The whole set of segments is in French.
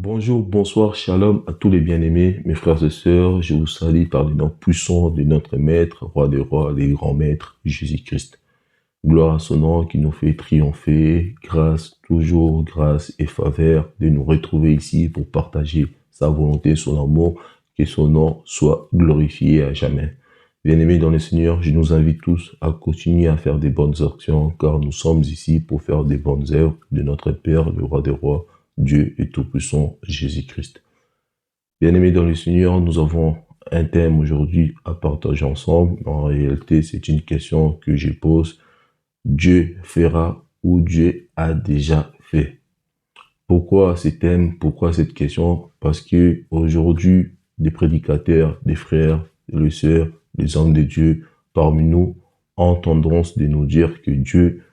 Bonjour, bonsoir, shalom à tous les bien-aimés, mes frères et sœurs. Je vous salue par le nom puissant de notre Maître, Roi des rois, les grands maîtres, Jésus-Christ. Gloire à son nom qui nous fait triompher. Grâce, toujours grâce et faveur de nous retrouver ici pour partager sa volonté, son amour, que son nom soit glorifié à jamais. Bien-aimés dans le Seigneur, je nous invite tous à continuer à faire des bonnes actions, car nous sommes ici pour faire des bonnes œuvres de notre Père, le Roi des rois, Dieu est tout-puissant, Jésus-Christ. Bien-aimés dans le Seigneur, nous avons un thème aujourd'hui à partager ensemble. En réalité, c'est une question que je pose. Dieu fera ou Dieu a déjà fait? Pourquoi ce thème? Pourquoi cette question? Parce que aujourd'hui, des prédicateurs, des frères, des sœurs, des hommes de Dieu parmi nous ont tendance de nous dire que Dieu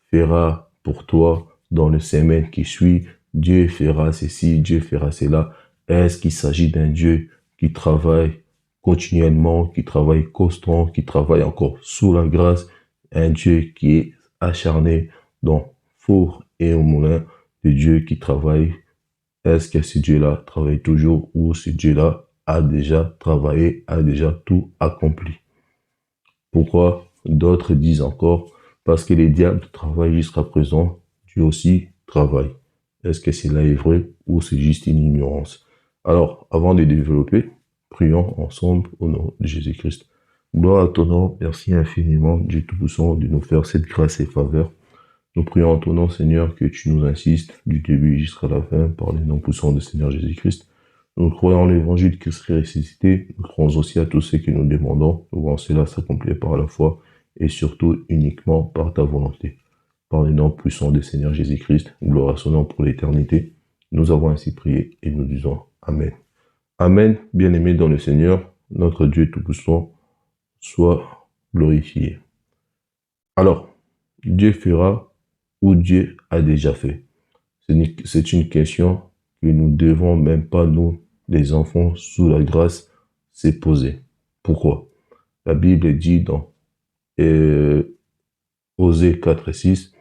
fera pour toi dans les semaines qui suivent. Dieu fera ceci, Dieu fera cela. Est-ce qu'il s'agit d'un Dieu qui travaille continuellement, qui travaille constant, qui travaille encore sous la grâce, un Dieu qui est acharné dans four et au moulin, de Dieu qui travaille? Est-ce que ce Dieu-là travaille toujours ou ce Dieu-là a déjà travaillé, a déjà tout accompli? Pourquoi d'autres disent encore, parce que les diables travaillent jusqu'à présent, Dieu aussi travaille. Est-ce que cela est vrai ou c'est juste une ignorance? Alors, avant de développer, prions ensemble au nom de Jésus-Christ. Gloire à ton nom, merci infiniment, Dieu Tout-Puissant, de nous faire cette grâce et faveur. Nous prions en ton nom, Seigneur, que tu nous insistes du début jusqu'à la fin par les noms puissants de Seigneur Jésus-Christ. Nous croyons en l'évangile qui serait ressuscité. Nous croyons aussi à tout ce que nous demandons. Nous voyons cela s'accomplir par la foi et surtout uniquement par ta volonté. Par les noms puissants de Seigneur Jésus-Christ, gloire à son nom pour l'éternité. Nous avons ainsi prié et nous disons Amen. Amen, bien-aimés dans le Seigneur, notre Dieu Tout-Puissant, soit glorifié. Alors, Dieu fera ou Dieu a déjà fait? C'est une question que nous devons même pas, nous, les enfants sous la grâce, se poser. Pourquoi? La Bible dit dans Osée 4 et 6,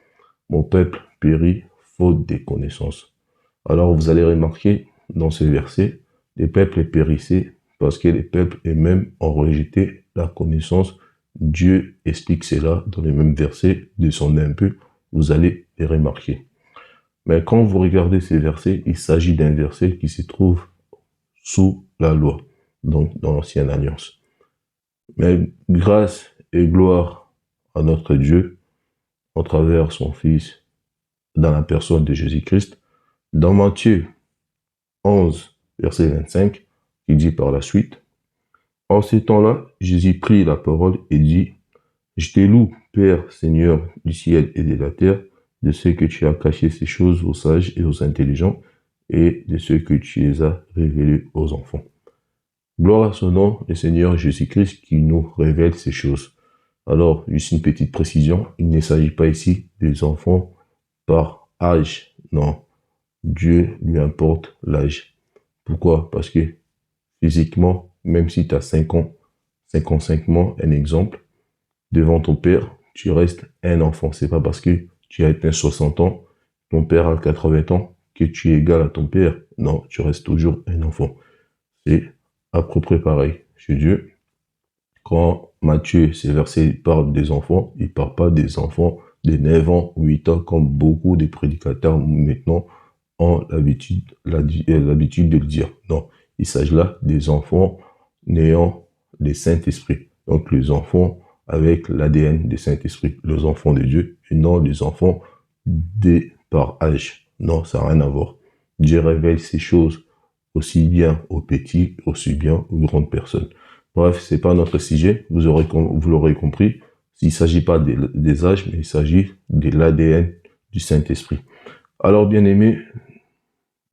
mon peuple périt faute des connaissances. Alors vous allez remarquer dans ce verset, les peuples périssaient parce que les peuples eux-mêmes ont rejeté la connaissance. Dieu explique cela dans les mêmes versets, descendez un peu, vous allez les remarquer. Mais quand vous regardez ces versets, il s'agit d'un verset qui se trouve sous la loi, donc dans l'ancienne alliance. Mais grâce et gloire à notre Dieu, au travers son Fils, dans la personne de Jésus-Christ, dans Matthieu 11, verset 25, qui dit par la suite, en ces temps-là, Jésus prit la parole et dit, je te loue, Père, Seigneur du ciel et de la terre, de ce que tu as caché ces choses aux sages et aux intelligents, et de ce que tu les as révélées aux enfants. Gloire à son nom, le Seigneur Jésus-Christ, qui nous révèle ces choses. Alors, juste une petite précision, il ne s'agit pas ici des enfants par âge, non. Dieu lui importe l'âge. Pourquoi? Parce que physiquement, même si tu as 5 ans, 55 mois, un exemple, devant ton père, tu restes un enfant. C'est pas parce que tu as atteint 60 ans, ton père a 80 ans, que tu es égal à ton père. Non, tu restes toujours un enfant. C'est à peu près pareil chez Dieu. Quand Matthieu, ces versets, parle des enfants, il ne parle pas des enfants de 9 ans, 8 ans, comme beaucoup de prédicateurs maintenant ont l'habitude de le dire. Non, il s'agit là des enfants n'ayant le Saint-Esprit. Donc les enfants avec l'ADN du Saint-Esprit, les enfants de Dieu, et non les enfants par âge. Non, ça n'a rien à voir. Dieu révèle ces choses aussi bien aux petits, aussi bien aux grandes personnes. Bref, c'est pas notre sujet, vous l'aurez compris. Il ne s'agit pas des âges, mais il s'agit de l'ADN du Saint-Esprit. Alors, bien aimé,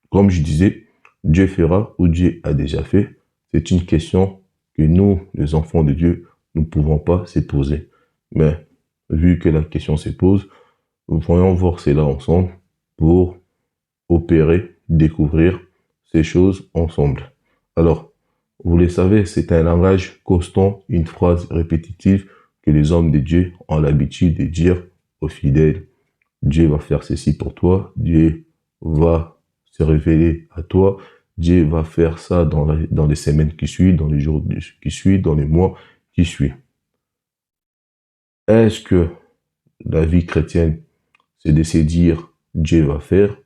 comme je disais, Dieu fera ou Dieu a déjà fait. C'est une question que nous, les enfants de Dieu, nous ne pouvons pas se poser. Mais vu que la question se pose, voyons voir cela ensemble pour opérer, découvrir ces choses ensemble. Alors, vous le savez, c'est un langage constant, une phrase répétitive que les hommes de Dieu ont l'habitude de dire aux fidèles. Dieu va faire ceci pour toi, Dieu va s'est révélé à toi. Dieu va faire ça dans les semaines qui suivent, dans les jours qui suivent, dans les mois qui suivent. Est-ce que la vie chrétienne, c'est de se dire Dieu va faire,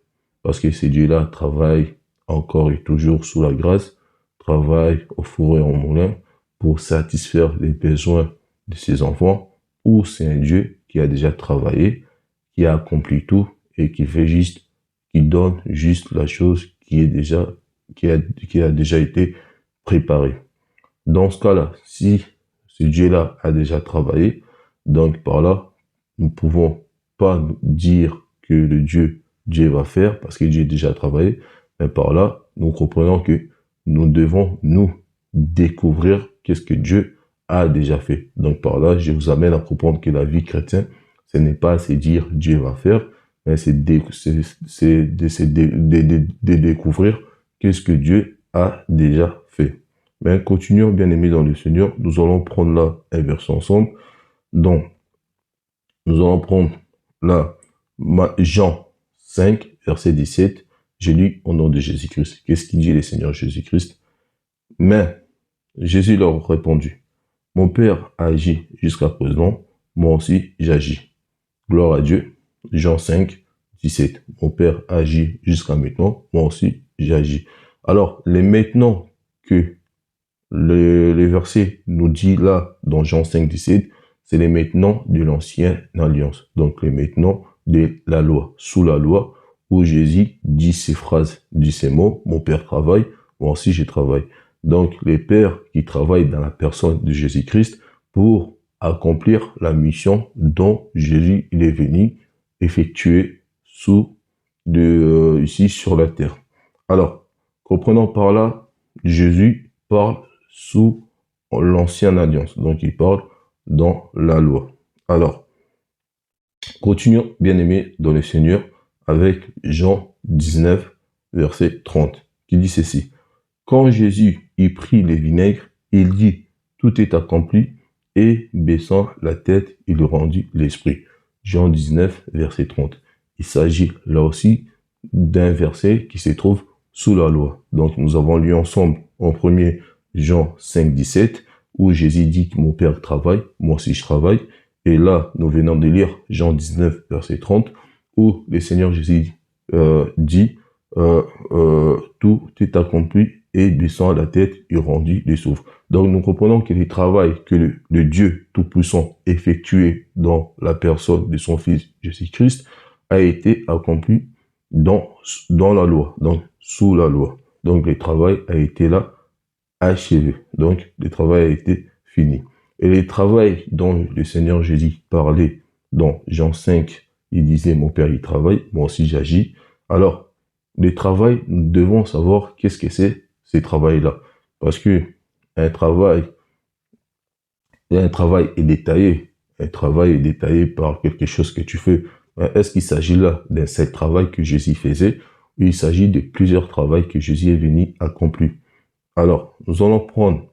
parce que ce Dieu-là travaille encore et toujours sous la grâce, travaille au four et au moulin pour satisfaire les besoins de ses enfants, ou c'est un Dieu qui a déjà travaillé, qui a accompli tout et qui fait juste, qui donne juste la chose qui a déjà été préparée. Dans ce cas-là, si ce Dieu-là a déjà travaillé, donc par là, nous pouvons pas dire que Dieu va faire parce que Dieu a déjà travaillé, mais par là, nous comprenons que nous devons nous découvrir qu'est-ce que Dieu a déjà fait. Donc par là, je vous amène à comprendre que la vie chrétienne, ce n'est pas se dire Dieu va faire, mais c'est de découvrir qu'est-ce que Dieu a déjà fait. Mais continuons, bien aimés dans le Seigneur. Nous allons prendre là un verset ensemble. Donc, nous allons prendre là Jean 5, verset 17. Je lis au nom de Jésus-Christ. Qu'est-ce qu'il dit le Seigneur Jésus-Christ? Mais Jésus leur répondit, mon Père a agi jusqu'à présent, moi aussi j'agis. Gloire à Dieu. Jean 5, 17. Mon Père agit jusqu'à maintenant, moi aussi j'agis. Alors, les maintenant que les versets nous dit là, dans Jean 5, 17, c'est les maintenant de l'ancienne alliance. Donc, les maintenant de la loi, sous la loi, où Jésus dit ces phrases, dit ces mots, mon Père travaille, moi aussi je travaille. Donc, les pères qui travaillent dans la personne de Jésus-Christ pour accomplir la mission dont Jésus il est venu effectuer ici sur la terre. Alors, comprenons par là, Jésus parle sous l'ancienne alliance. Donc, il parle dans la loi. Alors, continuons, bien aimés, dans le Seigneur, avec Jean 19, verset 30, qui dit ceci. Quand Jésus y prit les vinaigres, il dit, tout est accompli, et baissant la tête, il rendit l'esprit. Jean 19, verset 30. Il s'agit là aussi d'un verset qui se trouve sous la loi. Donc, nous avons lu ensemble en premier Jean 5, 17, où Jésus dit que mon Père travaille, moi aussi je travaille. Et là, nous venons de lire Jean 19, verset 30, où le Seigneur Jésus dit, tout est accompli, et baissant la tête, il rendit le souffle. Donc, nous comprenons que le travail que le Dieu Tout-Puissant effectué dans la personne de son Fils Jésus-Christ a été accompli dans la loi, donc sous la loi. Donc, le travail a été là achevé. Donc, le travail a été fini. Et le travail dont le Seigneur Jésus parlait dans Jean 5, il disait, mon Père, il travaille, moi aussi j'agis. Alors, le travail, nous devons savoir qu'est-ce que c'est ce travail-là. Parce que un travail est détaillé. Un travail est détaillé par quelque chose que tu fais. Est-ce qu'il s'agit là d'un seul travail que Jésus faisait ou il s'agit de plusieurs travaux que Jésus est venu accomplir? Alors, nous allons prendre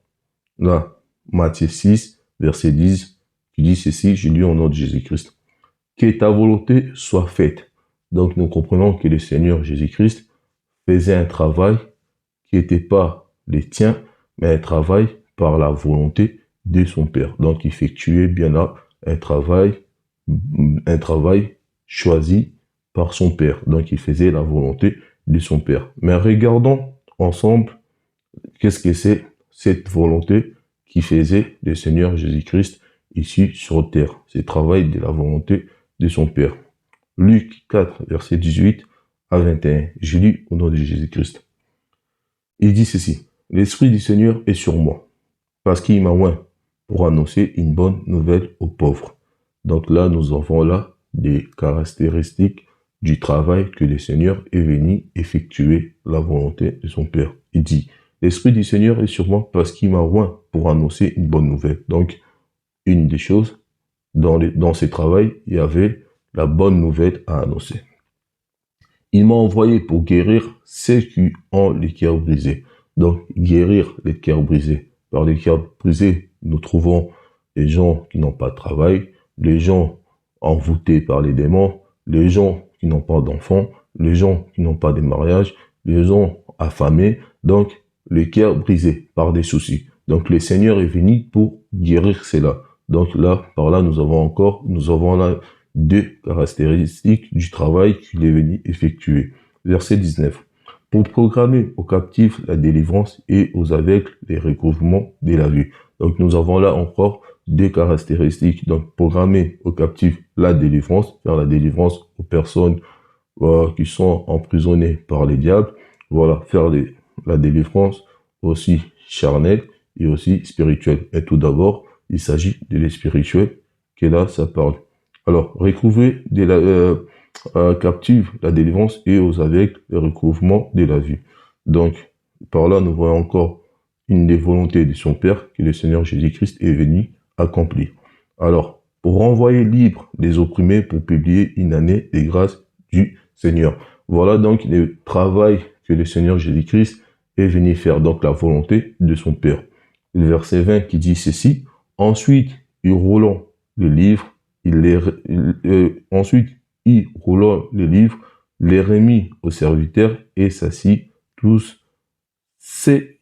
là Matthieu 6, verset 10, qui dit ceci, je lis au nom de Jésus-Christ. Que ta volonté soit faite. Donc, nous comprenons que le Seigneur Jésus-Christ faisait un travail qui n'était pas le tien, mais un travail par la volonté de son Père. Donc, il effectuait bien là un travail choisi par son Père. Donc, il faisait la volonté de son Père. Mais regardons ensemble qu'est-ce que c'est cette volonté qui faisait le Seigneur Jésus-Christ ici sur terre. C'est le travail de la volonté de son Père. Luc 4, verset 18 à 21. Je lis au nom de Jésus-Christ. Il dit ceci. L'Esprit du Seigneur est sur moi, parce qu'il m'a oint pour annoncer une bonne nouvelle aux pauvres. Donc là, nous avons là des caractéristiques du travail que le Seigneur est venu effectuer la volonté de son Père. Il dit, l'Esprit du Seigneur est sur moi parce qu'il m'a oint pour annoncer une bonne nouvelle. Donc, une des choses, dans ce travail, il y avait la bonne nouvelle à annoncer. Il m'a envoyé pour guérir ceux qui ont les cœurs brisés. Donc, guérir les cœurs brisés. Par les cœurs brisés, nous trouvons les gens qui n'ont pas de travail, les gens envoûtés par les démons, les gens qui n'ont pas d'enfants, les gens qui n'ont pas de mariage, les gens affamés, donc le cœur brisé par des soucis. Donc le Seigneur est venu pour guérir cela. Donc là, par là, nous avons là deux caractéristiques du travail qu'il est venu effectuer. Verset 19. Pour proclamer aux captifs la délivrance et aux aveugles les recouvrements de la vue. Donc nous avons là encore deux caractéristiques. Donc proclamer aux captifs la délivrance, faire la délivrance aux personnes qui sont emprisonnés par les diables. Voilà, faire la délivrance aussi charnelle et aussi spirituelle. Et tout d'abord, il s'agit de l'espirituel, que là, ça parle. Alors, recouvrer de la captive la délivrance et aux aveugles le recouvrement de la vue. Donc, par là, nous voyons encore une des volontés de son Père que le Seigneur Jésus-Christ est venu accomplir. Alors, pour renvoyer libre les opprimés, pour publier une année des grâces du Seigneur. Voilà donc le travail que le Seigneur Jésus-Christ est venu faire, donc la volonté de son Père. Le verset 20 qui dit ceci, ensuite, il roulant le livre, ensuite, il roulant le livre, les remit aux serviteurs et s'assit tous. Ceux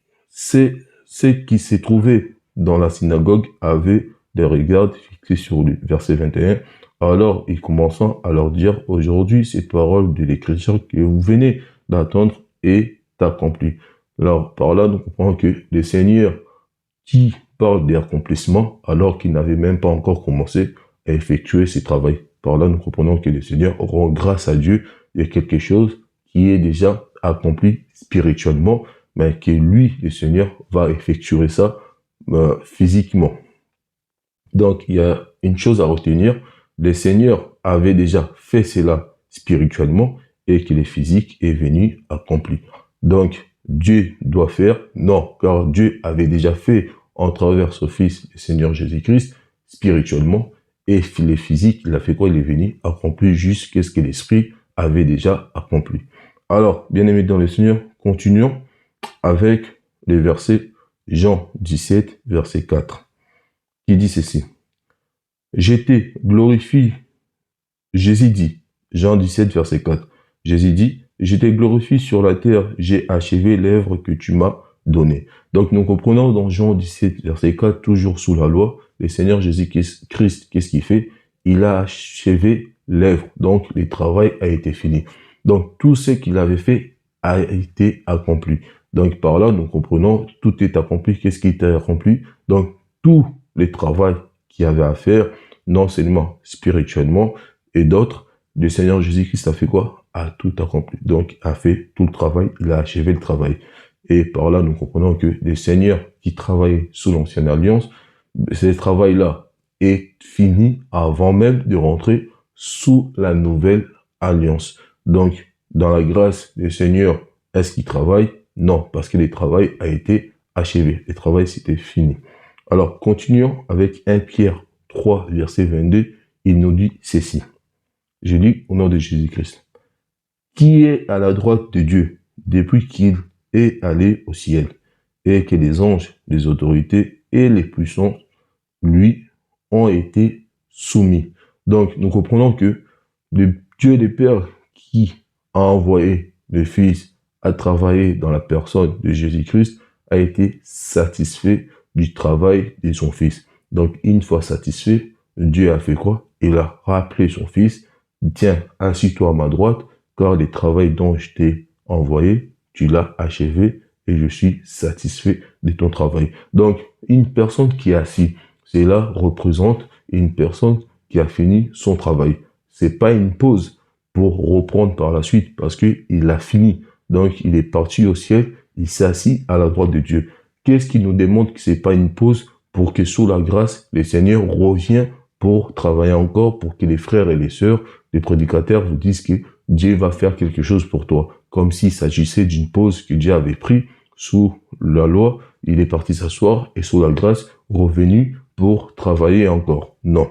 qui se trouvaient dans la synagogue avaient des regards fixés sur lui. Verset 21. Alors, il commença à leur dire, aujourd'hui, cette parole de l'écriture que vous venez d'attendre est accomplie. Alors, par là, nous comprenons que le Seigneur qui parle d'accomplissement alors qu'il n'avait même pas encore commencé à effectuer ce travail. Par là, nous comprenons que le Seigneur rend grâce à Dieu de quelque chose qui est déjà accompli spirituellement, mais que lui, le Seigneur, va effectuer ça physiquement. Donc, il y a une chose à retenir, le Seigneur avait déjà fait cela spirituellement et que le physique est venu accomplir. Donc, Dieu doit faire, non, car Dieu avait déjà fait en travers son Fils, le Seigneur Jésus-Christ, spirituellement, et le physique, il a fait quoi? Il est venu accomplir jusqu'à ce que l'Esprit avait déjà accompli. Alors, bien aimés dans le Seigneur, continuons avec les versets Jean 17, verset 4, qui dit ceci. J'étais glorifié, Jésus dit, Jean 17, verset 4, Jésus dit, j'étais glorifié sur la terre, j'ai achevé l'œuvre que tu m'as donnée. Donc nous comprenons dans Jean 17, verset 4, toujours sous la loi, le Seigneur Jésus-Christ, qu'est-ce qu'il fait? Il a achevé l'œuvre, donc le travail a été fini. Donc tout ce qu'il avait fait a été accompli. Donc par là, nous comprenons, tout est accompli. Qu'est-ce qui était accompli? Donc tout le travail qu'il y avait à faire, non seulement spirituellement, et d'autres, le Seigneur Jésus-Christ a fait quoi? A tout accompli. Donc, a fait tout le travail, il a achevé le travail. Et par là, nous comprenons que le Seigneur qui travaillait sous l'ancienne alliance, ce travail-là est fini avant même de rentrer sous la nouvelle alliance. Donc, dans la grâce du Seigneur, est-ce qu'il travaille? Non, parce que le travail a été achevé. Le travail, c'était fini. Alors, continuons avec 1 Pierre 3, verset 22. Il nous dit ceci. Je lis au nom de Jésus-Christ. Qui est à la droite de Dieu depuis qu'il est allé au ciel, et que les anges, les autorités et les puissants lui ont été soumis. Donc, nous comprenons que le Dieu des Pères qui a envoyé le Fils à travailler dans la personne de Jésus-Christ a été satisfait du travail de son Fils. Donc, une fois satisfait, Dieu a fait quoi? Il a rappelé son Fils, tiens, assis-toi à ma droite, car le travail dont je t'ai envoyé, tu l'as achevé et je suis satisfait de ton travail. Donc, une personne qui est assise, cela représente une personne qui a fini son travail. C'est pas une pause pour reprendre par la suite parce qu'il a fini. Donc, il est parti au ciel, il s'est assis à la droite de Dieu. Qu'est-ce qui nous démontre que c'est pas une pause pour que sous la grâce, le Seigneur revient pour travailler encore, pour que les frères et les sœurs, les prédicateurs vous disent que Dieu va faire quelque chose pour toi. Comme s'il s'agissait d'une pause que Dieu avait prise sous la loi, il est parti s'asseoir et sous la grâce, revenu pour travailler encore. Non.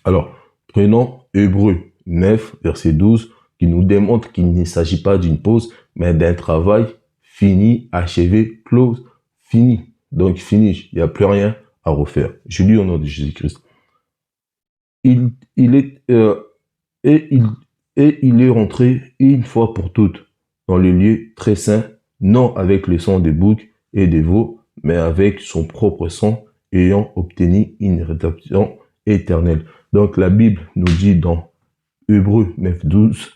Alors, prenons Hébreux 9, verset 12, qui nous démontre qu'il ne s'agit pas d'une pause, mais d'un travail fini, achevé, close, fini. Donc, fini, il n'y a plus rien à refaire. Je lis au nom de Jésus-Christ. Il est, et Et il est rentré une fois pour toutes dans le lieu très saint, non avec le sang des boucs et des veaux, mais avec son propre sang, ayant obtenu une rédemption éternelle. Donc la Bible nous dit dans Hébreux 9:12,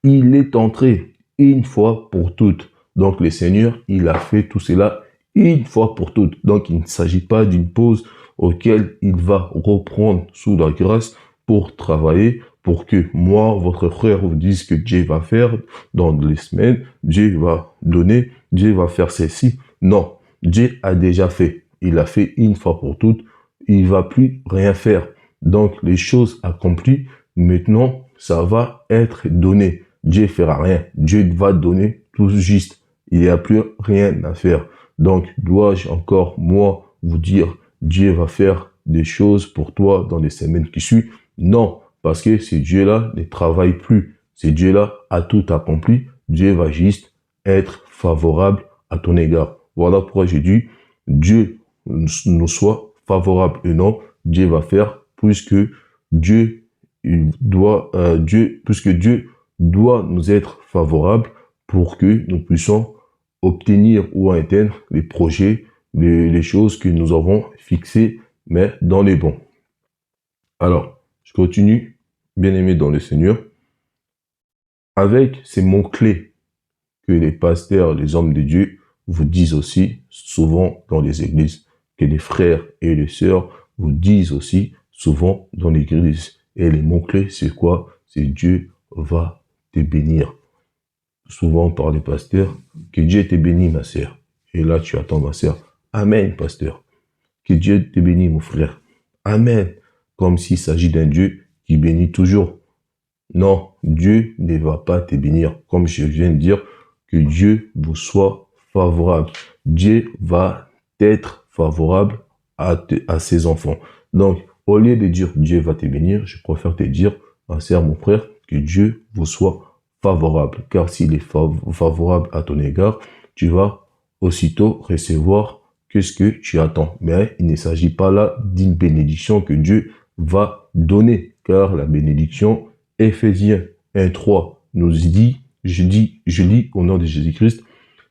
il est entré une fois pour toutes. Donc le Seigneur, il a fait tout cela une fois pour toutes. Donc il ne s'agit pas d'une pause auquel il va reprendre sous la grâce pour travailler, pour que moi, votre frère, vous dise que Dieu va faire dans les semaines, Dieu va donner, Dieu va faire ceci. Non, Dieu a déjà fait. Il a fait une fois pour toutes. Il va plus rien faire. Donc les choses accomplies, maintenant, ça va être donné. Dieu fera rien. Dieu va donner tout juste. Il n'y a plus rien à faire. Donc, dois-je encore, moi, vous dire, Dieu va faire des choses pour toi dans les semaines qui suivent? Non, parce que ce Dieu-là ne travaille plus. Ce Dieu-là a tout accompli. Dieu va juste être favorable à ton égard. Voilà pourquoi j'ai dit, Dieu nous soit favorable et non, Dieu va faire puisque Dieu puisque Dieu doit nous être favorable pour que nous puissions obtenir ou atteindre les projets, les choses que nous avons fixées, mais dans les bons. Alors, je continue, bien aimé dans le Seigneur, avec ces mots-clés que les pasteurs, les hommes de Dieu vous disent aussi souvent dans les églises, que les frères et les sœurs vous disent aussi souvent dans l'église. Et les mots-clés, c'est quoi? C'est Dieu va te bénir. Souvent par les pasteurs, que Dieu te bénisse, ma sœur. Et là, tu attends, ma sœur. Amen, pasteur. Que Dieu te bénisse, mon frère. Amen. Comme s'il s'agit d'un Dieu qui bénit toujours. Non, Dieu ne va pas te bénir. Comme je viens de dire, que Dieu vous soit favorable. Dieu va être favorable à ses enfants. Donc, au lieu de dire Dieu va te bénir, je préfère te dire, ma sœur, mon frère, que Dieu vous soit favorable. Car s'il est favorable à ton égard, tu vas aussitôt recevoir que ce que tu attends. Mais il ne s'agit pas là d'une bénédiction que Dieu va donner. Car la bénédiction, Éphésiens 1:3 nous dit, je lis au nom de Jésus-Christ,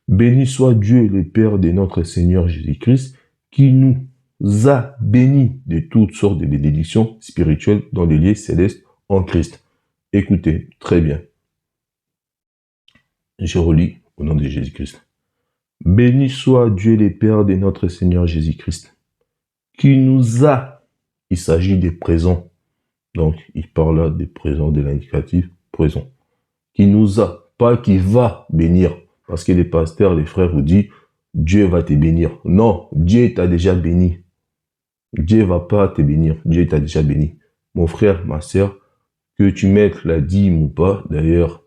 béni soit Dieu le Père de notre Seigneur Jésus-Christ, qui nous a bénis de toutes sortes de bénédictions spirituelles dans les lieux célestes en Christ. Écoutez, très bien. Je relis au nom de Jésus-Christ. Béni soit Dieu le Père de notre Seigneur Jésus-Christ, qui nous a, il s'agit des présents, donc il parle là des présents, de l'indicatif présent, qui nous a, pas qui va bénir, parce que les pasteurs, les frères vous disent, Dieu va te bénir. Non, Dieu t'a déjà béni. Dieu va pas te bénir, Dieu t'a déjà béni. Mon frère, ma sœur, que tu mettes la dîme ou pas, d'ailleurs,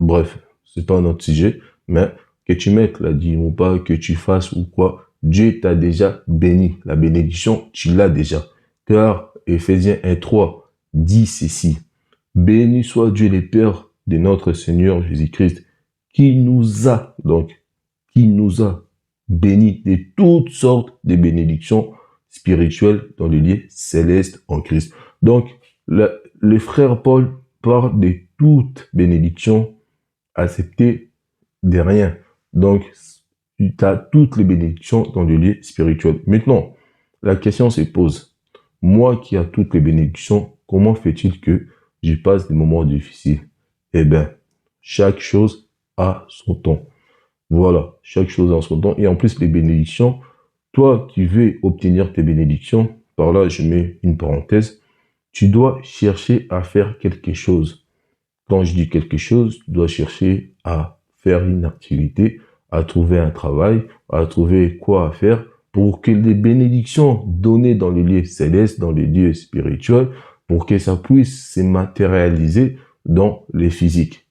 bref, c'est pas notre sujet, mais que tu mettes la dîme ou pas, que tu fasses ou quoi, Dieu t'a déjà béni. La bénédiction, tu l'as déjà. Car Éphésiens 1:3 dit ceci. Béni soit Dieu le Père de notre Seigneur Jésus-Christ, qui nous a bénis de toutes sortes de bénédictions spirituelles dans les lieux célestes en Christ. Donc, le frère Paul parle de toutes bénédictions acceptées de rien. Donc, tu as toutes les bénédictions dans le lieu spirituel. Maintenant, la question se pose. Moi qui ai toutes les bénédictions, comment fait-il que je passe des moments difficiles? Eh bien, chaque chose a son temps. Voilà, chaque chose a son temps. Et en plus, les bénédictions, toi qui veux obtenir tes bénédictions, par là, je mets une parenthèse, tu dois chercher à faire quelque chose. Quand je dis quelque chose, tu dois chercher à faire une activité, à trouver un travail, à trouver quoi à faire pour que les bénédictions données dans les lieux célestes, dans les lieux spirituels, pour que ça puisse se matérialiser dans les physiques.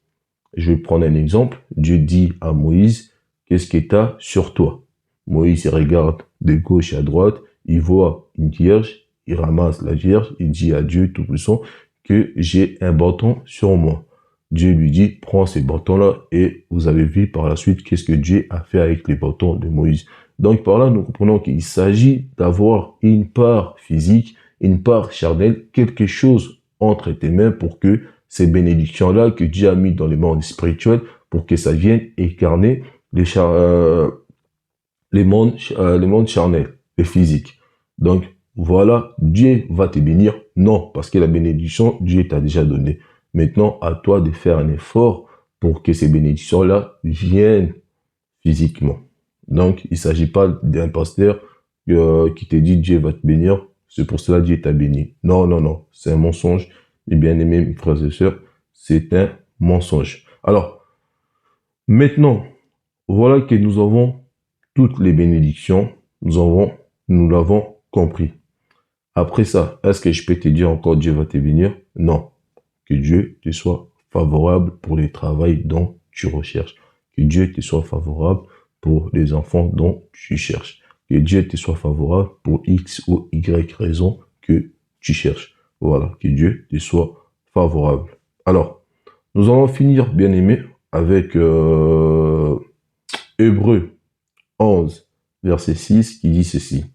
Je vais prendre un exemple. Dieu dit à Moïse, qu'est-ce que tu as sur toi? Moïse, il regarde de gauche à droite, il voit une vierge, il ramasse la vierge, il dit à Dieu Tout-Puissant que j'ai un bâton sur moi. Dieu lui dit, prends ces bâtons-là, et vous avez vu par la suite qu'est-ce que Dieu a fait avec les bâtons de Moïse. Donc par là, nous comprenons qu'il s'agit d'avoir une part physique, une part charnelle, quelque chose entre tes mains pour que ces bénédictions-là que Dieu a mis dans les mondes spirituels, pour que ça vienne incarner les mondes charnels, les physiques. Donc, voilà, Dieu va te bénir. Non, parce que la bénédiction, Dieu t'a déjà donné. Maintenant, à toi de faire un effort pour que ces bénédictions-là viennent physiquement. Donc, il ne s'agit pas d'un pasteur qui te dit Dieu va te bénir, c'est pour cela que Dieu t'a béni. Non, non, non, c'est un mensonge. Et bien aimés, mes frères et sœurs, c'est un mensonge. Alors, maintenant, voilà que nous avons toutes les bénédictions, nous l'avons compris. Après ça, est-ce que je peux te dire encore Dieu va te bénir? Non. Que Dieu te soit favorable pour les travail dont tu recherches. Que Dieu te soit favorable pour les enfants dont tu cherches. Que Dieu te soit favorable pour X ou Y raison que tu cherches. Voilà, que Dieu te soit favorable. Alors, nous allons finir, bien aimé, avec Hébreux 11, verset 6, qui dit ceci.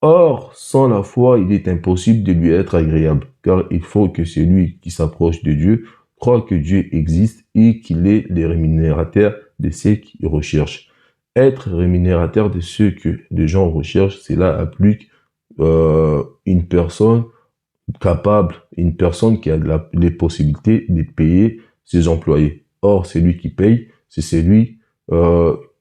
Or, sans la foi, il est impossible de lui être agréable, car il faut que celui qui s'approche de Dieu croit que Dieu existe et qu'il est le rémunérateur de ceux qui recherchent. Être rémunérateur de ceux que les gens recherchent, cela implique une personne capable, une personne qui a les possibilités de payer ses employés. Or, celui qui paye, c'est celui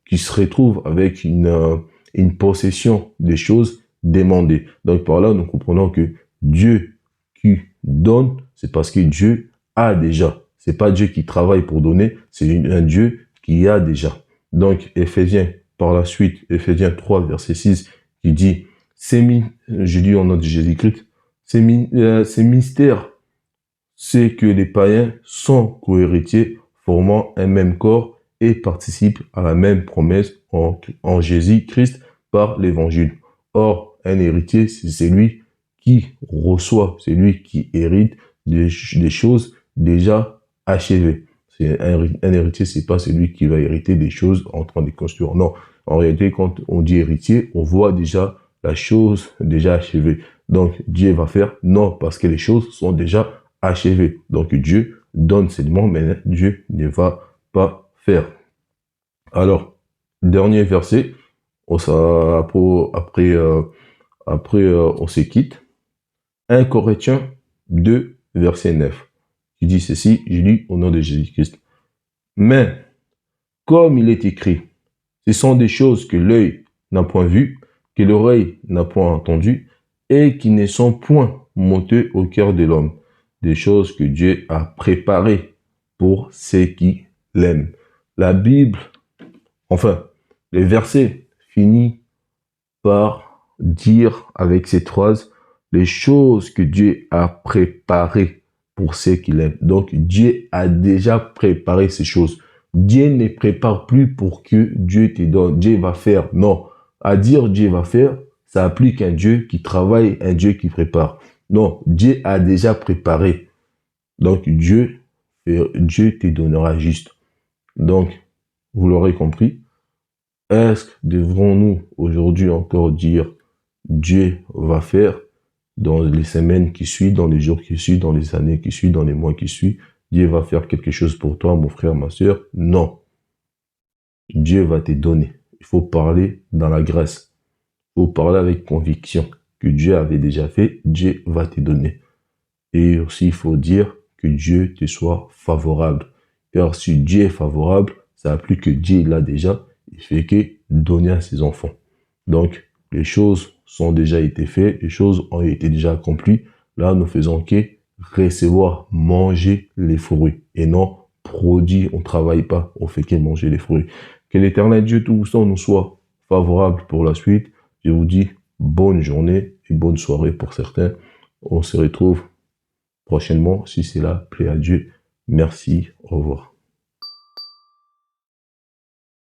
qui se retrouve avec une possession des choses demandées. Donc, par là, nous comprenons que Dieu qui donne, c'est parce que Dieu a déjà. C'est pas Dieu qui travaille pour donner, c'est un Dieu qui a déjà. Donc, Éphésiens, par la suite, Éphésiens 3, verset 6, qui dit, je dis au nom de Jésus-Christ, ces mystères, c'est que les païens sont cohéritiers, formant un même corps et participent à la même promesse en Jésus-Christ par l'évangile. Or, un héritier, c'est celui qui reçoit, c'est lui qui hérite des choses déjà achevées. Un héritier, c'est pas celui qui va hériter des choses en train de construire. Non, en réalité, quand on dit héritier, on voit déjà la chose déjà achevée. Donc, Dieu va faire non, parce que les choses sont déjà achevées. Donc, Dieu donne seulement, mais Dieu ne va pas faire. Alors, dernier verset, après, on se quitte. 1 Corinthiens 2, verset 9, qui dit ceci, je lis au nom de Jésus-Christ. Mais, comme il est écrit, ce sont des choses que l'œil n'a point vues, que l'oreille n'a point entendues, et qui ne sont point montées au cœur de l'homme, des choses que Dieu a préparées pour ceux qui l'aiment. La Bible, enfin, les versets finissent par dire avec cette phrase, les choses que Dieu a préparées pour ceux qui l'aiment. Donc, Dieu a déjà préparé ces choses. Dieu ne prépare plus pour que Dieu te donne. Dieu va faire. Non. À dire Dieu va faire, ça applique un Dieu qui travaille, un Dieu qui prépare. Non, Dieu a déjà préparé. Donc, Dieu te donnera juste. Donc, vous l'aurez compris. Est-ce que devrons-nous aujourd'hui encore dire Dieu va faire dans les semaines qui suivent, dans les jours qui suivent, dans les années qui suivent, dans les mois qui suivent? Dieu va faire quelque chose pour toi, mon frère, ma soeur? Non. Dieu va te donner. Il faut parler dans la grâce. Il faut parler avec conviction que Dieu avait déjà fait. Dieu va te donner. Et aussi, il faut dire que Dieu te soit favorable. Car si Dieu est favorable, ça implique que Dieu l'a déjà. Il fait que donner à ses enfants. Donc, les choses sont déjà été faites, les choses ont été déjà accomplies. Là, nous faisons que recevoir, manger les fruits et non produire. On ne travaille pas, on fait que manger les fruits. Que l'Éternel Dieu Tout-Puissant nous soit favorable pour la suite. Je vous dis bonne journée et bonne soirée pour certains. On se retrouve prochainement si cela plaît à Dieu. Merci, au revoir.